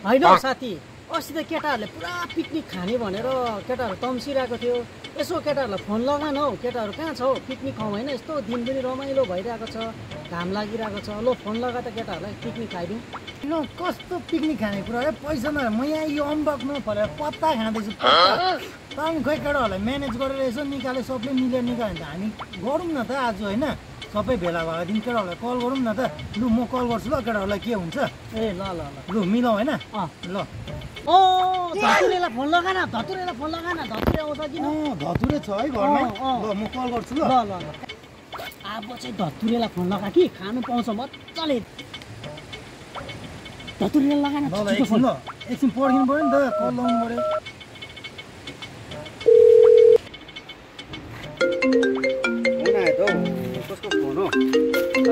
होइन साथी अस्ति त केटाहरूले पुरा पिकनिक खाने भनेर केटाहरू तम्सिरहेको थियो यसो केटाहरूलाई फोन लगान हौ केटाहरू कहाँ छ हौ पिकनिक खाउँ होइन यस्तो दिन पनि रमाइलो भइरहेको छ घाम लागिरहेको छ ल फोन लगा त केटाहरूलाई पिकनिक खाइदिउँ ल कस्तो पिकनिक खाने कुरा है पैसा नभए म यहाँ यो अम्बकमा फलेर पत्ता खाँदैछु तपाईँ खोइ केटाहरूलाई म्यानेज गरेर यसो निकाले सबले मिलेर निकाल्यो भने त हामी गरौँ न त आज होइन सबै भेला भएको दिन केटाहरूलाई कल गरौँ न त लु म कल गर्छु ल केटाहरूलाई के हुन्छ ए ल ल ल लु मिलाउँ होइन ल ओ धतुरेलाई फोन लगान धतुरेलाई फोन लगान धतुरे आउँछ कि धतुरे छ है घरमा ल म कल गर्छु ल ल ल अब चाहिँ धतुरेलाई फोन लगा कि खानु पाउँछ मजाले धतुरेलाई लगान ल एकछिन ल एकछिन पर्खिनु पऱ्यो नि त कल लगाउनु पऱ्यो फोन आयो त हौ कसको फोन हो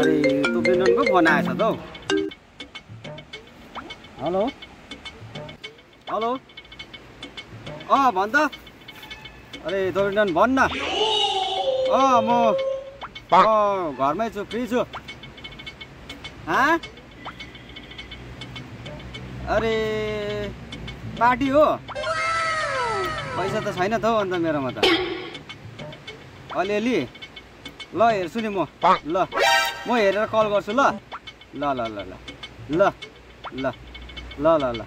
अरे त्यो बेन्दनको फोन आएछ त हौ हेलो हेलो भन् त अरे दोबिन्दन भन् न म घरमै छु फ्री छु अरे पार्टी हो पैसा त छैन त हौ अन्त मेरोमा त अलिअलि ल हेर्छु नि म ल म हेरेर कल गर्छु ल ल ल ल ल ल ल ल ल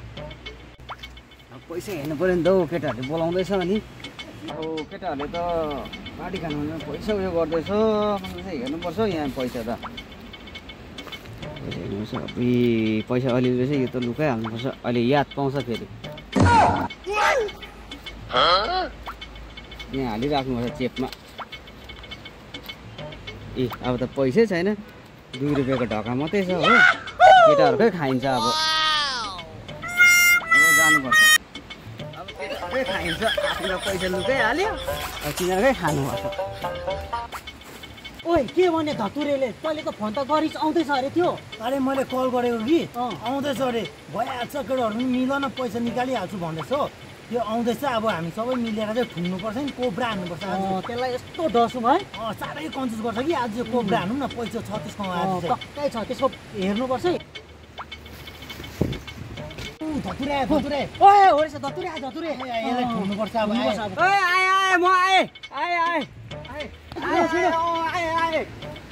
पैसा हेर्नु पऱ्यो नि त हौ केटाहरूले बोलाउँदैछ अनि अब केटाहरूले त पार्टी खानु भने पैसा उयो गर्दैछ चाहिँ हेर्नुपर्छ यहाँ पैसा त हेर्नुपर्छ अबुई पैसा अलिअलि रहेछ यो त लुकाइहाल्नुपर्छ अहिले याद पाउँछ फेरि यहाँ हालिराख्नुपर्छ चेपमा ए अब त पैसै छैन 2 रुपियाँको ढका मात्रै छ हो केटाहरूकै खाइन्छ अब जानुपर्छ अब केटाहरूकै खाइन्छ आफ्नो पैसा लुकाइहाल्यो अब तिनीहरूकै खानुपर्छ ओइ के भने धतुरेले तैँले त फोन त गरिस आउँदैछ अरे त्यो अरे मैले कल गरेको कि आउँदैछ अरे भइहाल्छ केटाहरू पनि मिल न पैसा निकालिहाल्छु भन्दैछ हो त्यो आउँदैछ अब हामी सबै मिलेर चाहिँ ठुल्नुपर्छ नि कोब्रा हान्नुपर्छ त्यसलाई यस्तो डसौँ है साह्रै कन्जुस गर्छ कि आज कोब्रा हान्नु न पैसा छ त्यसमा पक्कै छ त्यसको हेर्नुपर्छ है धतुरे धतुरे ओए होरेछ धतुरे धतुरे यसलाई ठुल्नुपर्छ अब आए म आए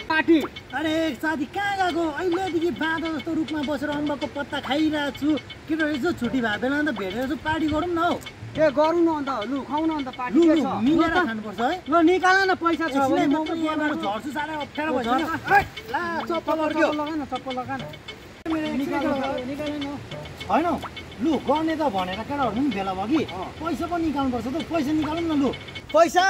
पार्टी अरे साथी कहाँ गएको अहिलेदेखि बाँधो जस्तो रूपमा बसेर अम्बकको पत्ता खाइरहेको छु केटाहरू यसो छुट्टी भएको बेला अन्त भेटेर यसो पार्टी गरौँ न हौ ए गरौँ न अन्त लु खाउँ न अन्त पार्टी मिलेर खानुपर्छ है ल निकाल न पैसा छ भने म पनि यहाँबाट झर्छु साह्रै अप्ठ्यारो भइसक्यो ला चप्पल अर्क्यो लगान चप्पल लगान होइन लु गर्ने त भनेर केटाहरू पनि भेला भयो कि पैसा पनि निकाल्नुपर्छ त पैसा निकालौँ न लु पैसा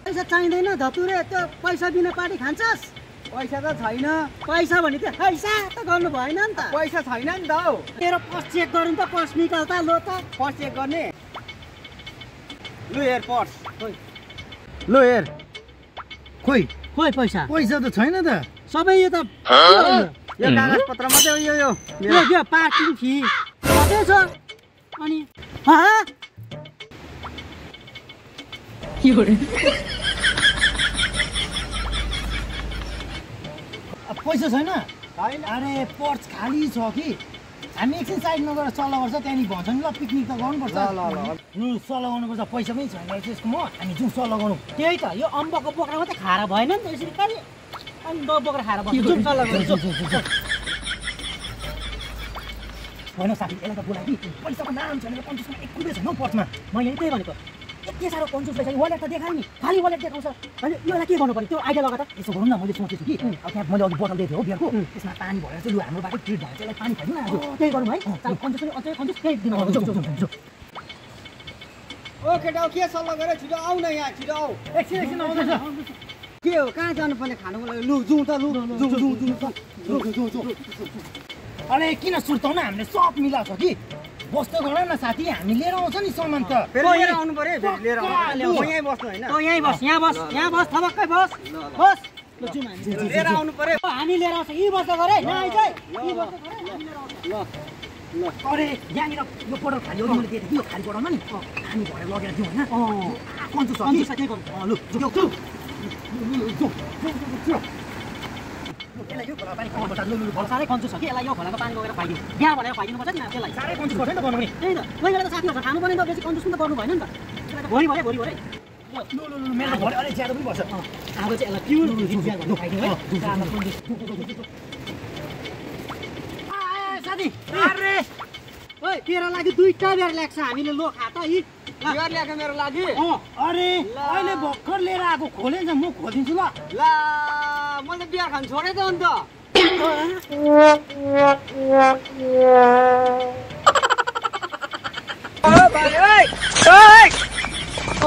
पैसा चाहिँदैन धतुरे त्यो पैसा बिना पार्टी खान्छस् पैसा त छैन पैसा भने त्यो पैसा त गर्नु भएन नि त पैसा छैन नि त हौ तेरो पर्स चेक गरौँ त पर्स निकाल त लो त पर्स चेक गर्ने लु हेर पर्स लु हेर खोइ खोइ पैसा पैसा त छैन त सबै यो त यो कागज पत्र मात्रै हो यो पार्किङ फी मात्रै छ अनि पैसा छैन अरे पर्स खाली छ कि हामी एकछिन साइड नगरेर सल्लाह गर्छ त्यहाँदेखि भन्छ नि ल पिकनिक त गर्नुपर्छ लु सल्लाह गर्नुपर्छ पैसा पनि छैन त्यसको म हामी जाउँ सल्लाह गरौँ त्यही त यो अम्बकको बोक्रा मात्रै खाएर भएन नि त यसरी कहिले अम्बक बोक्रा खाएर बस्छ जाउँ सल्लाह गरौँ होइन साथी यसलाई त बोला कि पैसाको नाम छैन कन्जुसमा एक रुपियाँ छैन पर्समा मैले त्यही भनेको यति साह्रो कन्जुस रहेछ वालेट त देखायो नि खाली वालेट देखाउँछ होइन योलाई के गर्नु पर्यो त्यो आइडिया लगा त यसो गरौँ न मैले सोचेछु कि अब त्यहाँ मैले अघि बोतल दिएको थिएँ हो बिहारको त्यसमा पानी भरेर चाहिँ लु हाम्रो बाटो ट्रिट भएर चाहिँ पानी खाइदिउँ न आज त्यही गरौँ है कन्जुस पनि अझै कन्जुस त्यही दिनु ओ केटा के सल्लाह गरे छिटो आऊ न यहाँ छिटो आऊ एकछिन आउँदैछ के हो कहाँ जानुपर्ने खानुको लागि लु जाउँ त लु अरे किन सुर्ताउन हामीले सब मिलाएको छ कि बस्दै गर न साथी हामी लिएर आउँछ नि सामान त लिएर आउनु पर्यो लिएर आउनु म यहीँ बस्नु होइन यहीँ बस यहाँ बस थपक्कै बस बस ल जाउँ हामी लिएर आउनु पर्यो हामी लिएर आउँछ यी बस्दै गरे यहाँ चाहिँ यी बस्दै गरे ल ल अरे यहाँनिर यो पटल खाली हो मैले दिएको थिएँ यो खाली पटलमा नि हामी भएर लगेर दिउँ होइन कन्जुस छ कि त्यही गरौँ लु जाऊ यसलाई यो खोला पानी खुवाउनु पर्छ। लु लु भल साह्रै कन्जुस छ कि यसलाई यो खोलाको पानी लगेर खुवाइदिउँ बिहा भनेर खुवाइदिनुपर्छ नि त्यसलाई साह्रै कन्जुस गर्छ नि त गर्नु पनि। त्यही त कोही बेला त साथीहरू खानु पर्ने त बेसी कन्जुस पनि त गर्नु भएन नि त भोलि भरे लु लु लु मेरो भरे अलिक ज्यादा पनि पर्छ। अब चाहिँ यसलाई प्युर बिहा भनेर खुवाइदिउँ है साथी अरे ओइ तेरो लागि दुईटा बेर ल्याएको छ हामीले लो खा त यी बियर ल्याएको मेरो लागि अरे अहिले भर्खर लिएर आएको खोलेन्छ म खोलिदिन्छु ल। ला मैले बियर खान छोडेँ त अन्त ओ